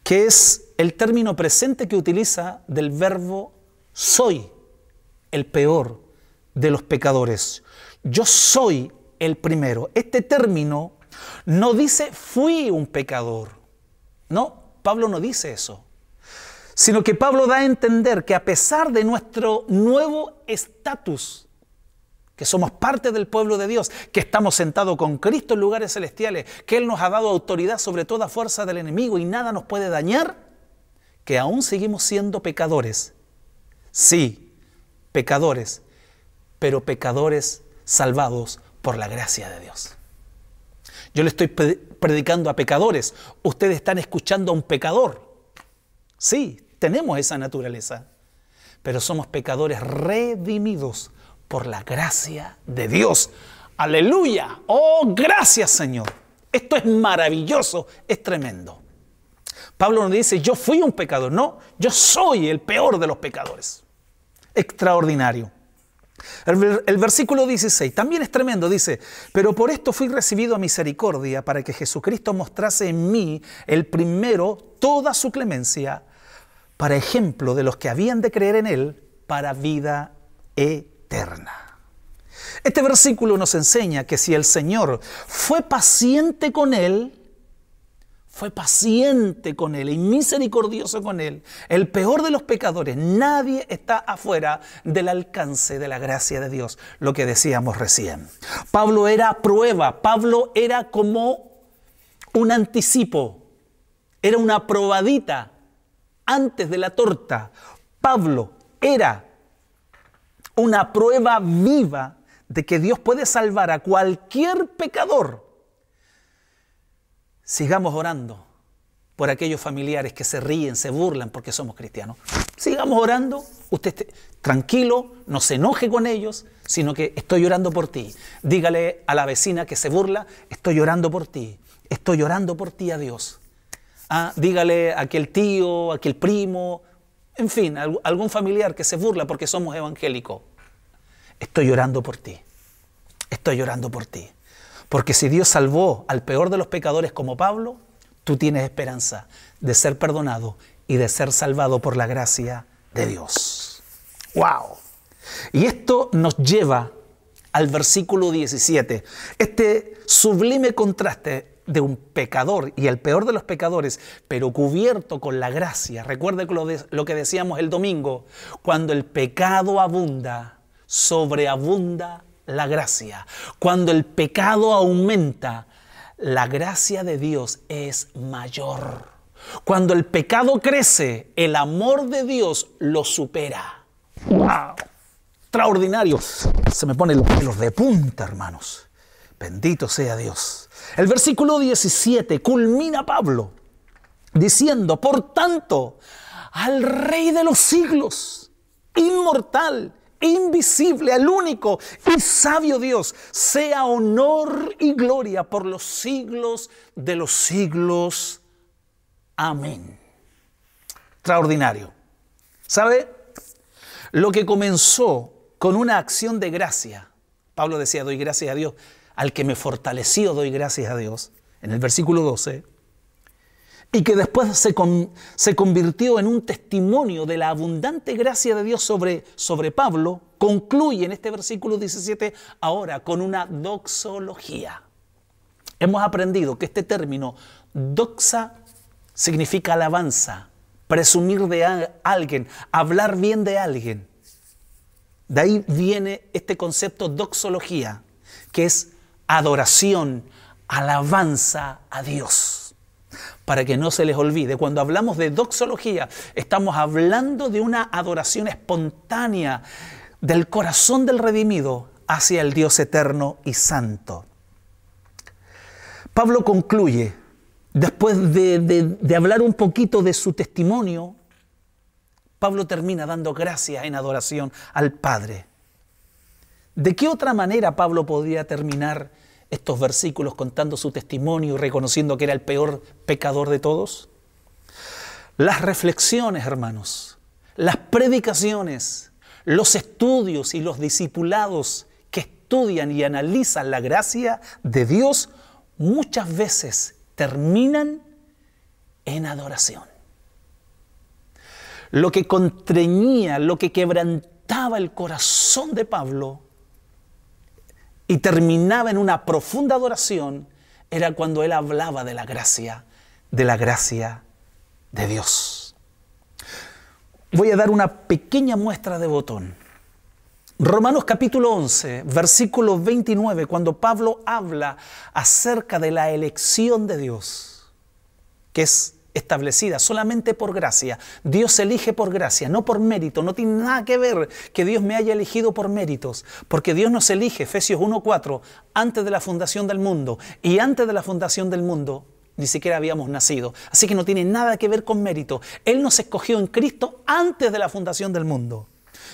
que es el término presente que utiliza del verbo soy el peor de los pecadores. Yo soy el primero. Este término no dice fui un pecador. No, Pablo no dice eso. Sino que Pablo da a entender que a pesar de nuestro nuevo estatus, que somos parte del pueblo de Dios, que estamos sentados con Cristo en lugares celestiales, que Él nos ha dado autoridad sobre toda fuerza del enemigo y nada nos puede dañar, que aún seguimos siendo pecadores. Sí, pecadores, pero pecadores salvados por la gracia de Dios. Yo le estoy predicando a pecadores, ustedes están escuchando a un pecador. Sí, tenemos esa naturaleza, pero somos pecadores redimidos por la gracia de Dios. ¡Aleluya! ¡Oh, gracias, Señor! Esto es maravilloso, es tremendo. Pablo no dice, yo fui un pecador. No, yo soy el peor de los pecadores. Extraordinario. El versículo 16 también es tremendo. Dice, pero por esto fui recibido a misericordia para que Jesucristo mostrase en mí el primero toda su clemencia para ejemplo de los que habían de creer en Él para vida eterna. Este versículo nos enseña que si el Señor fue paciente con él y misericordioso con él, el peor de los pecadores, nadie está afuera del alcance de la gracia de Dios, lo que decíamos recién. Pablo era prueba, Pablo era como un anticipo, era una probadita antes de la torta. Pablo era una prueba viva de que Dios puede salvar a cualquier pecador. Sigamos orando por aquellos familiares que se ríen, se burlan porque somos cristianos. Sigamos orando, usted esté tranquilo, no se enoje con ellos, sino que estoy orando por ti. Dígale a la vecina que se burla, estoy orando por ti a Dios. Dígale a aquel tío, a aquel primo, en fin, algún familiar que se burla porque somos evangélicos. Estoy orando por ti. Porque si Dios salvó al peor de los pecadores como Pablo, tú tienes esperanza de ser perdonado y de ser salvado por la gracia de Dios. ¡Wow! Y esto nos lleva al versículo 17. Este sublime contraste de un pecador y el peor de los pecadores, pero cubierto con la gracia. Recuerde lo que decíamos el domingo, cuando el pecado abunda, sobreabunda la gracia. Cuando el pecado aumenta, la gracia de Dios es mayor. Cuando el pecado crece, el amor de Dios lo supera. ¡Wow! Extraordinario. Se me ponen los pelos de punta, hermanos. Bendito sea Dios. El versículo 17 culmina Pablo diciendo: por tanto, al Rey de los siglos, inmortal, invisible, al único y sabio Dios, sea honor y gloria por los siglos de los siglos. Amén. Extraordinario. ¿Sabe? Lo que comenzó con una acción de gracia, Pablo decía: doy gracias a Dios, al que me fortaleció doy gracias a Dios, en el versículo 12, y que después se convirtió en un testimonio de la abundante gracia de Dios sobre Pablo, concluye en este versículo 17 ahora con una doxología. Hemos aprendido que este término doxa significa alabanza, presumir de alguien, hablar bien de alguien. De ahí viene este concepto doxología, que es adoración, alabanza a Dios. Para que no se les olvide, cuando hablamos de doxología, estamos hablando de una adoración espontánea del corazón del redimido hacia el Dios eterno y santo. Pablo concluye, después de hablar un poquito de su testimonio, Pablo termina dando gracias en adoración al Padre. ¿De qué otra manera Pablo podría terminar estos versículos contando su testimonio y reconociendo que era el peor pecador de todos? Las reflexiones, hermanos, las predicaciones, los estudios y los discipulados que estudian y analizan la gracia de Dios muchas veces terminan en adoración. Lo que constreñía, lo que quebrantaba el corazón de Pablo y terminaba en una profunda adoración era cuando él hablaba de la gracia de Dios. Voy a dar una pequeña muestra de botón. Romanos capítulo 11, versículo 29, cuando Pablo habla acerca de la elección de Dios, que es establecida solamente por gracia. Dios elige por gracia, no por mérito. No tiene nada que ver que Dios me haya elegido por méritos, porque Dios nos elige, Efesios 1:4, antes de la fundación del mundo. Y antes de la fundación del mundo ni siquiera habíamos nacido. Así que no tiene nada que ver con mérito. Él nos escogió en Cristo antes de la fundación del mundo.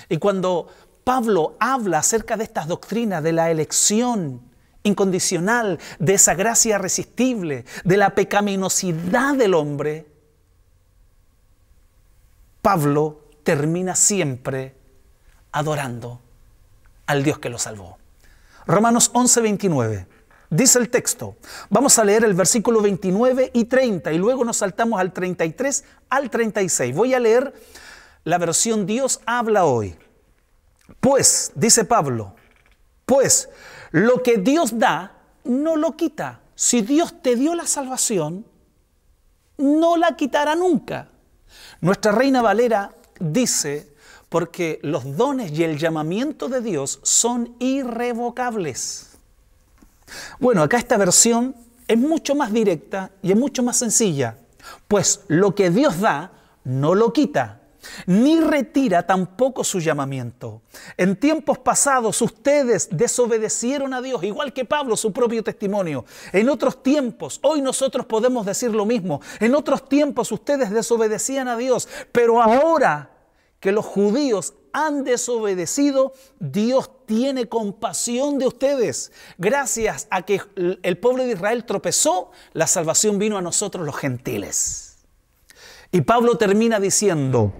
Y cuando Pablo habla acerca de estas doctrinas de la elección incondicional, de esa gracia irresistible, de la pecaminosidad del hombre, Pablo termina siempre adorando al Dios que lo salvó. Romanos 11:29. Dice el texto, vamos a leer el versículo 29 y 30 y luego nos saltamos al 33 al 36. Voy a leer la versión Dios habla hoy. Pues, dice Pablo, pues lo que Dios da, no lo quita. Si Dios te dio la salvación, no la quitará nunca. Nuestra Reina Valera dice, porque los dones y el llamamiento de Dios son irrevocables. Bueno, acá esta versión es mucho más directa y es mucho más sencilla. Pues lo que Dios da, no lo quita, ni retira tampoco su llamamiento. En tiempos pasados ustedes desobedecieron a Dios, igual que Pablo, su propio testimonio. En otros tiempos, hoy nosotros podemos decir lo mismo. En otros tiempos ustedes desobedecían a Dios, pero ahora que los judíos han desobedecido, Dios tiene compasión de ustedes. Gracias a que el pueblo de Israel tropezó, la salvación vino a nosotros los gentiles. Y Pablo termina diciendo,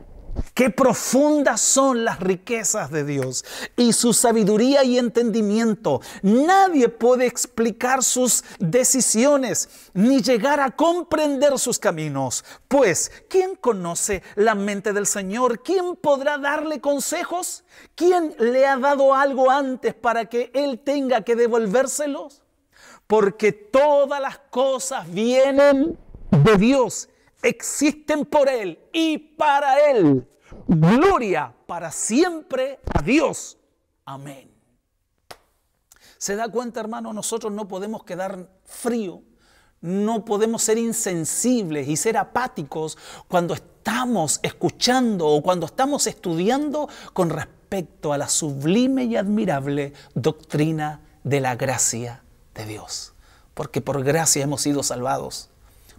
qué profundas son las riquezas de Dios y su sabiduría y entendimiento. Nadie puede explicar sus decisiones ni llegar a comprender sus caminos. Pues, ¿quién conoce la mente del Señor? ¿Quién podrá darle consejos? ¿Quién le ha dado algo antes para que Él tenga que devolvérselos? Porque todas las cosas vienen de Dios, existen por Él y para Él. Gloria para siempre a Dios. Amén. ¿Se da cuenta, hermano? Nosotros no podemos quedar frío, No podemos ser insensibles y ser apáticos cuando estamos escuchando o cuando estamos estudiando con respecto a la sublime y admirable doctrina de la gracia de Dios. Porque por gracia hemos sido salvados.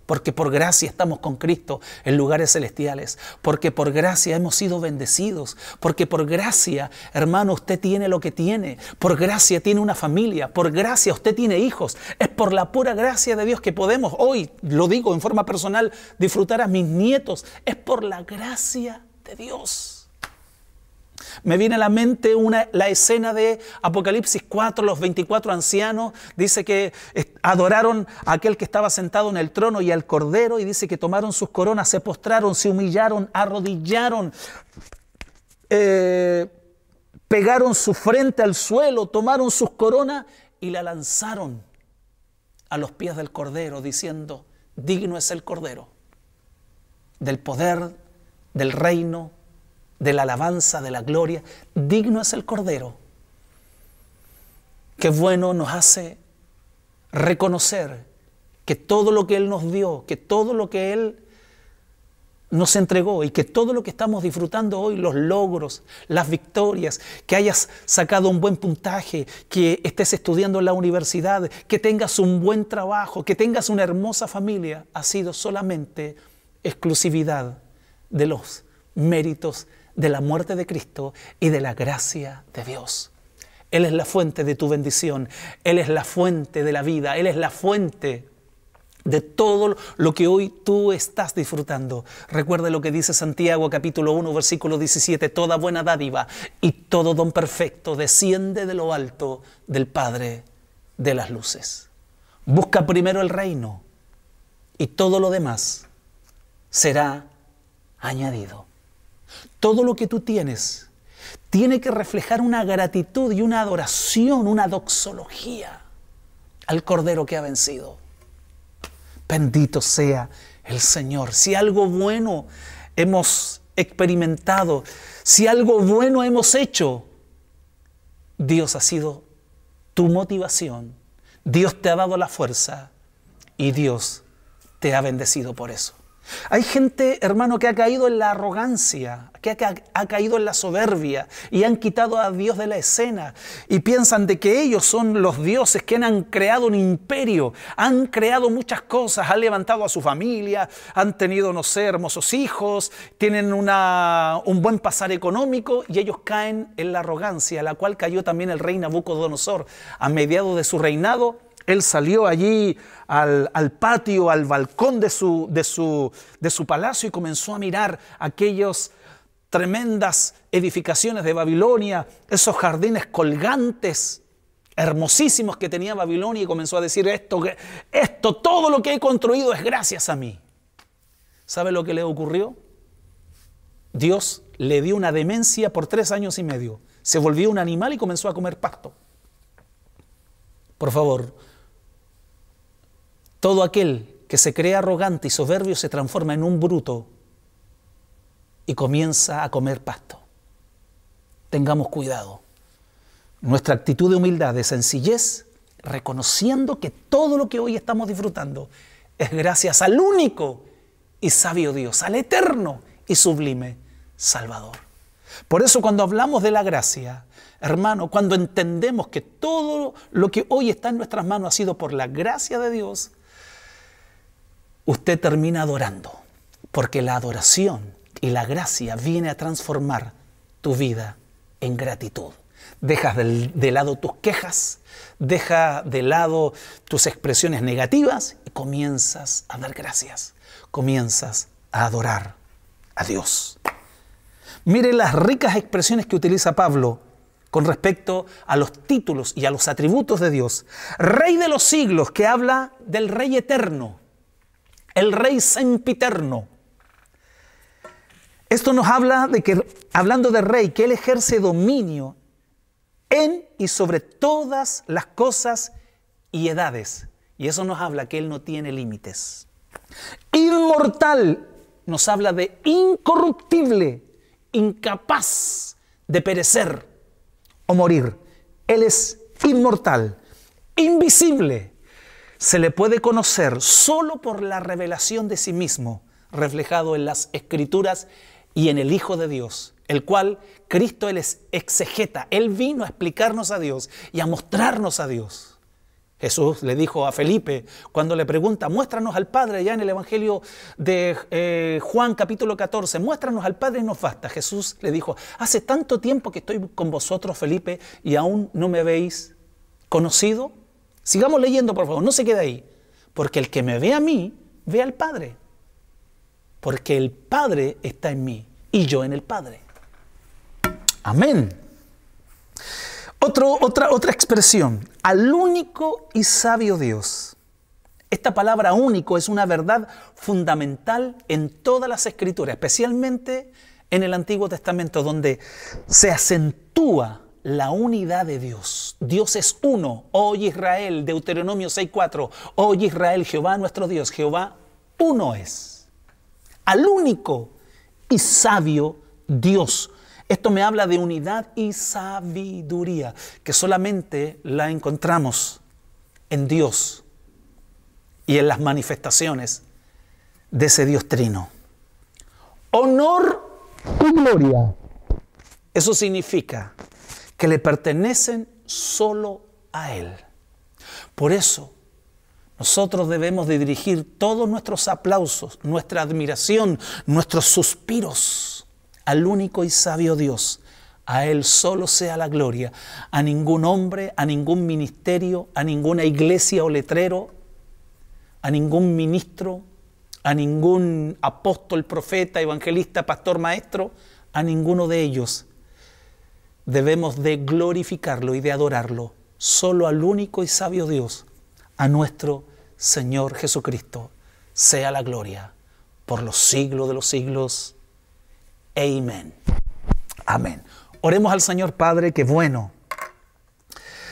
Porque por gracia estamos con Cristo en lugares celestiales. Porque por gracia hemos sido bendecidos. Porque por gracia, hermano, usted tiene lo que tiene. Por gracia tiene una familia. Por gracia usted tiene hijos. Es por la pura gracia de Dios que podemos hoy, lo digo en forma personal, disfrutar a mis nietos. Es por la gracia de Dios. Me viene a la mente la escena de Apocalipsis 4, los 24 ancianos. Dice que adoraron a aquel que estaba sentado en el trono y al Cordero. Y dice que tomaron sus coronas, se postraron, se humillaron, arrodillaron, pegaron su frente al suelo, tomaron sus coronas y la lanzaron a los pies del Cordero, diciendo: digno es el Cordero del poder, del reino, de la alabanza, de la gloria. Digno es el Cordero. Qué bueno nos hace reconocer que todo lo que Él nos dio, que todo lo que Él nos entregó y que todo lo que estamos disfrutando hoy, los logros, las victorias, que hayas sacado un buen puntaje, que estés estudiando en la universidad, que tengas un buen trabajo, que tengas una hermosa familia, ha sido solamente exclusividad de los méritos de la muerte de Cristo y de la gracia de Dios. Él es la fuente de tu bendición. Él es la fuente de la vida. Él es la fuente de todo lo que hoy tú estás disfrutando. Recuerda lo que dice Santiago capítulo 1 versículo 17. Toda buena dádiva y todo don perfecto desciende de lo alto del Padre de las luces. Busca primero el reino y todo lo demás será añadido. Todo lo que tú tienes tiene que reflejar una gratitud y una adoración, una doxología al Cordero que ha vencido. Bendito sea el Señor. Si algo bueno hemos experimentado, si algo bueno hemos hecho, Dios ha sido tu motivación. Dios te ha dado la fuerza y Dios te ha bendecido por eso. Hay gente, hermano, que ha caído en la arrogancia, que ha caído en la soberbia y han quitado a Dios de la escena y piensan de que ellos son los dioses que han creado un imperio, han creado muchas cosas, han levantado a su familia, han tenido, no sé, hermosos hijos, tienen un buen pasar económico y ellos caen en la arrogancia, la cual cayó también el rey Nabucodonosor. A mediados de su reinado, él salió allí al patio, al balcón de su palacio y comenzó a mirar aquellas tremendas edificaciones de Babilonia, esos jardines colgantes, hermosísimos que tenía Babilonia, y comenzó a decir: esto, todo lo que he construido es gracias a mí. ¿Sabe lo que le ocurrió? Dios le dio una demencia por 3 años y medio. Se volvió un animal y comenzó a comer pasto. Por favor, todo aquel que se cree arrogante y soberbio se transforma en un bruto y comienza a comer pasto. Tengamos cuidado. Nuestra actitud de humildad, de sencillez, reconociendo que todo lo que hoy estamos disfrutando es gracias al único y sabio Dios, al eterno y sublime Salvador. Por eso cuando hablamos de la gracia, hermano, cuando entendemos que todo lo que hoy está en nuestras manos ha sido por la gracia de Dios, usted termina adorando, porque la adoración y la gracia viene a transformar tu vida en gratitud. Dejas de lado tus quejas, deja de lado tus expresiones negativas y comienzas a dar gracias, comienzas a adorar a Dios. Mire las ricas expresiones que utiliza Pablo con respecto a los títulos y a los atributos de Dios. Rey de los siglos, que habla del Rey eterno, el Rey sempiterno. Esto nos habla de que, hablando de Rey, que Él ejerce dominio en y sobre todas las cosas y edades. Y eso nos habla que Él no tiene límites. Inmortal nos habla de incorruptible, incapaz de perecer o morir. Él es inmortal, invisible. se le puede conocer solo por la revelación de sí mismo, reflejado en las Escrituras y en el Hijo de Dios, el cual Cristo Él es exegeta. Él vino a explicarnos a Dios y a mostrarnos a Dios. Jesús le dijo a Felipe cuando le pregunta, muéstranos al Padre, ya en el Evangelio de Juan capítulo 14, muéstranos al Padre y nos basta. Jesús le dijo, hace tanto tiempo que estoy con vosotros, Felipe, y aún no me habéis conocido. Sigamos leyendo, por favor, no se quede ahí. Porque el que me ve a mí, ve al Padre. Porque el Padre está en mí y yo en el Padre. Amén. Otra expresión, al único y sabio Dios. Esta palabra único es una verdad fundamental en todas las Escrituras, especialmente en el Antiguo Testamento, donde se acentúa la unidad de Dios. Dios es uno. Oye Israel, Deuteronomio 6:4. Oye Israel, Jehová nuestro Dios, Jehová uno es. Al único y sabio Dios. Esto me habla de unidad y sabiduría, que solamente la encontramos en Dios y en las manifestaciones de ese Dios trino. Honor y gloria. Eso significa que le pertenecen solo a Él. Por eso, nosotros debemos de dirigir todos nuestros aplausos, nuestra admiración, nuestros suspiros al único y sabio Dios. A Él solo sea la gloria, a ningún hombre, a ningún ministerio, a ninguna iglesia o letrero, a ningún ministro, a ningún apóstol, profeta, evangelista, pastor, maestro, a ninguno de ellos. Debemos de glorificarlo y de adorarlo, solo al único y sabio Dios, a nuestro Señor Jesucristo, sea la gloria por los siglos de los siglos. Amén. Amén. Oremos al Señor Padre, que bueno,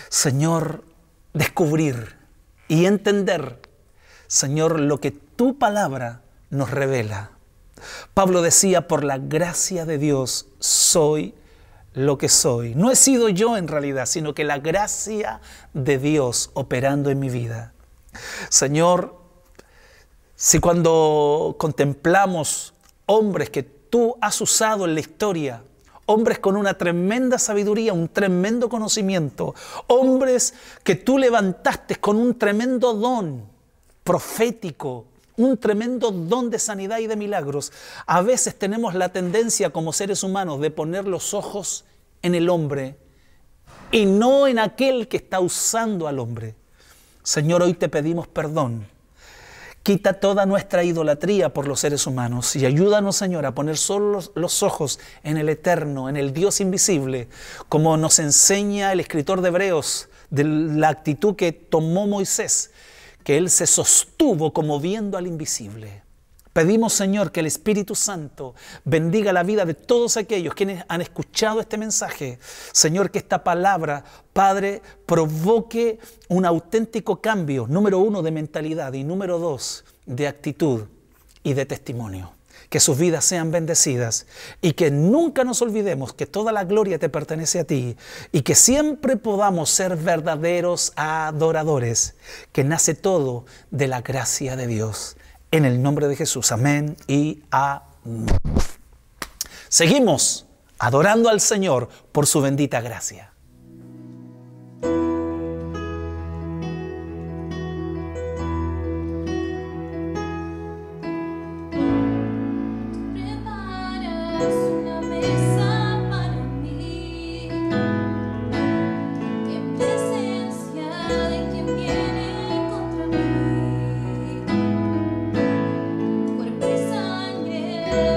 Señor, descubrir y entender, Señor, lo que tu palabra nos revela. Pablo decía, por la gracia de Dios soy lo que soy. No he sido yo en realidad, sino que la gracia de Dios operando en mi vida. Señor, si cuando contemplamos hombres que tú has usado en la historia, hombres con una tremenda sabiduría, un tremendo conocimiento, hombres que tú levantaste con un tremendo don profético, un tremendo don de sanidad y de milagros, a veces tenemos la tendencia como seres humanos de poner los ojos en el hombre y no en aquel que está usando al hombre. Señor, hoy te pedimos perdón. Quita toda nuestra idolatría por los seres humanos y ayúdanos, Señor, a poner solo los ojos en el eterno, en el Dios invisible, como nos enseña el escritor de Hebreos, de la actitud que tomó Moisés, que él se sostuvo como viendo al invisible. Pedimos, Señor, que el Espíritu Santo bendiga la vida de todos aquellos quienes han escuchado este mensaje. Señor, que esta palabra, Padre, provoque un auténtico cambio, número 1, de mentalidad y número 2, de actitud y de testimonio. Que sus vidas sean bendecidas y que nunca nos olvidemos que toda la gloria te pertenece a ti y que siempre podamos ser verdaderos adoradores, que nace todo de la gracia de Dios. En el nombre de Jesús, amén y amén. Seguimos adorando al Señor por su bendita gracia.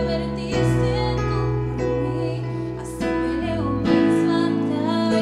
Vertiste tú por mí, así peleo mis batallas.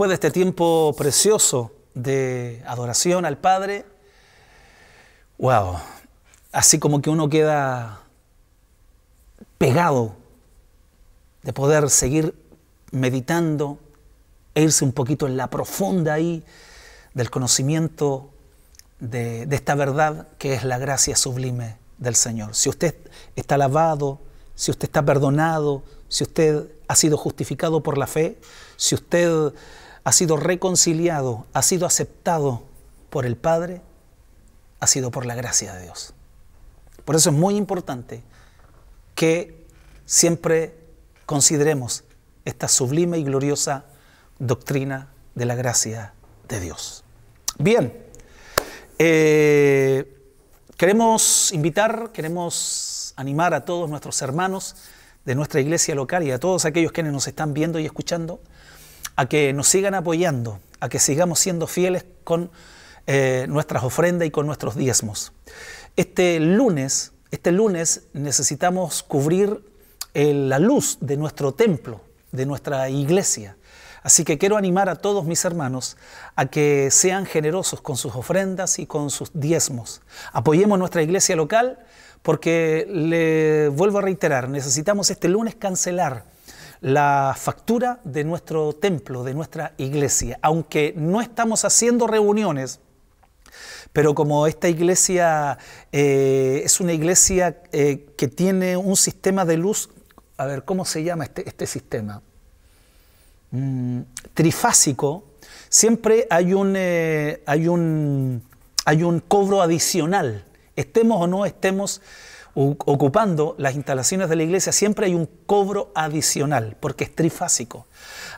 después de este tiempo precioso de adoración al Padre, wow, así como que uno queda pegado de poder seguir meditando e irse un poquito en la profunda ahí del conocimiento de esta verdad que es la gracia sublime del Señor. Si usted está lavado, si usted está perdonado, si usted ha sido justificado por la fe, si usted ha sido reconciliado, ha sido aceptado por el Padre, ha sido por la gracia de Dios. Por eso es muy importante que siempre consideremos esta sublime y gloriosa doctrina de la gracia de Dios. Bien, queremos animar a todos nuestros hermanos de nuestra iglesia local y a todos aquellos quienes nos están viendo y escuchando a que nos sigan apoyando, a que sigamos siendo fieles con nuestras ofrendas y con nuestros diezmos. Este lunes necesitamos cubrir la luz de nuestro templo, de nuestra iglesia. Así que quiero animar a todos mis hermanos a que sean generosos con sus ofrendas y con sus diezmos. Apoyemos nuestra iglesia local porque, le vuelvo a reiterar, necesitamos este lunes cancelar la factura de nuestro templo, de nuestra iglesia. Aunque no estamos haciendo reuniones, pero como esta iglesia es una iglesia que tiene un sistema de luz, a ver, ¿cómo se llama este sistema? Trifásico, siempre hay un cobro adicional. Estemos o no estemos ocupando las instalaciones de la iglesia, siempre hay un cobro adicional, porque es trifásico.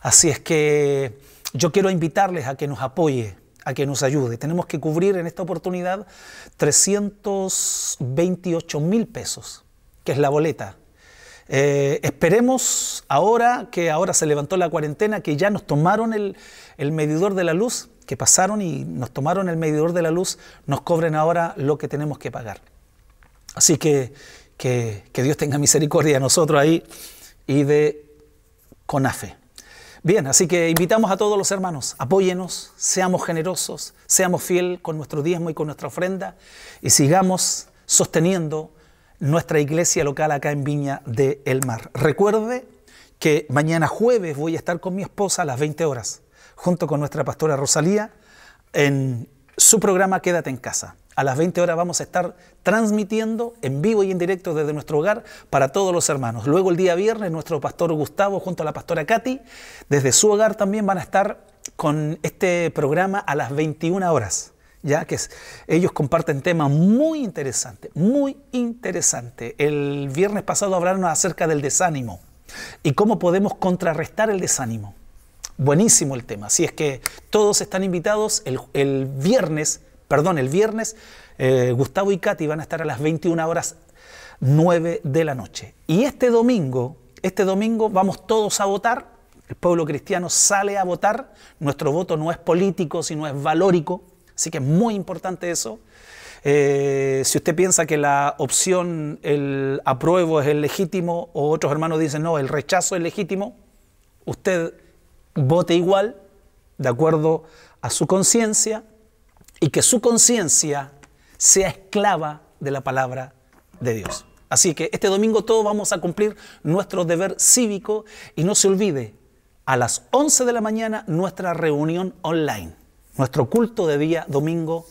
Así es que yo quiero invitarles a que nos apoye, a que nos ayude. Tenemos que cubrir en esta oportunidad 328,000 pesos, que es la boleta. Esperemos ahora se levantó la cuarentena, que ya nos tomaron el medidor de la luz, que pasaron y nos tomaron el medidor de la luz, nos cobren ahora lo que tenemos que pagar. Así que Dios tenga misericordia de nosotros ahí y de CONAFE. Bien, así que invitamos a todos los hermanos, apóyenos, seamos generosos, seamos fieles con nuestro diezmo y con nuestra ofrenda y sigamos sosteniendo nuestra iglesia local acá en Viña del Mar. Recuerde que mañana jueves voy a estar con mi esposa a las 20 horas, junto con nuestra pastora Rosalía, en su programa Quédate en Casa. A las 20 horas vamos a estar transmitiendo en vivo y en directo desde nuestro hogar para todos los hermanos. Luego el día viernes nuestro pastor Gustavo junto a la pastora Katy, desde su hogar también van a estar con este programa a las 21 horas. Ya que ellos comparten temas muy interesantes, muy interesantes. El viernes pasado hablaron acerca del desánimo y cómo podemos contrarrestar el desánimo. Buenísimo el tema, así es que todos están invitados. El viernes, Gustavo y Katy van a estar a las 21 horas 9 de la noche. Y este domingo vamos todos a votar. El pueblo cristiano sale a votar. Nuestro voto no es político, sino es valórico. Así que es muy importante eso. Si usted piensa que la opción, el apruebo es el legítimo, o otros hermanos dicen no, el rechazo es legítimo, usted vote igual, de acuerdo a su conciencia, y que su conciencia sea esclava de la palabra de Dios. Así que este domingo todos vamos a cumplir nuestro deber cívico y no se olvide, a las 11 de la mañana nuestra reunión online. Nuestro culto de día domingo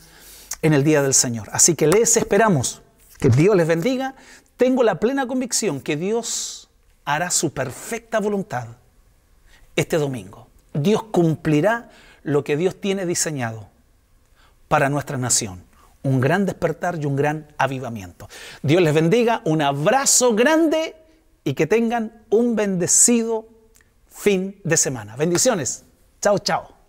en el Día del Señor. Así que les esperamos. Que Dios les bendiga. Tengo la plena convicción que Dios hará su perfecta voluntad este domingo. Dios cumplirá lo que Dios tiene diseñado para nuestra nación. Un gran despertar y un gran avivamiento. Dios les bendiga. Un abrazo grande y que tengan un bendecido fin de semana. Bendiciones. Chao, chao.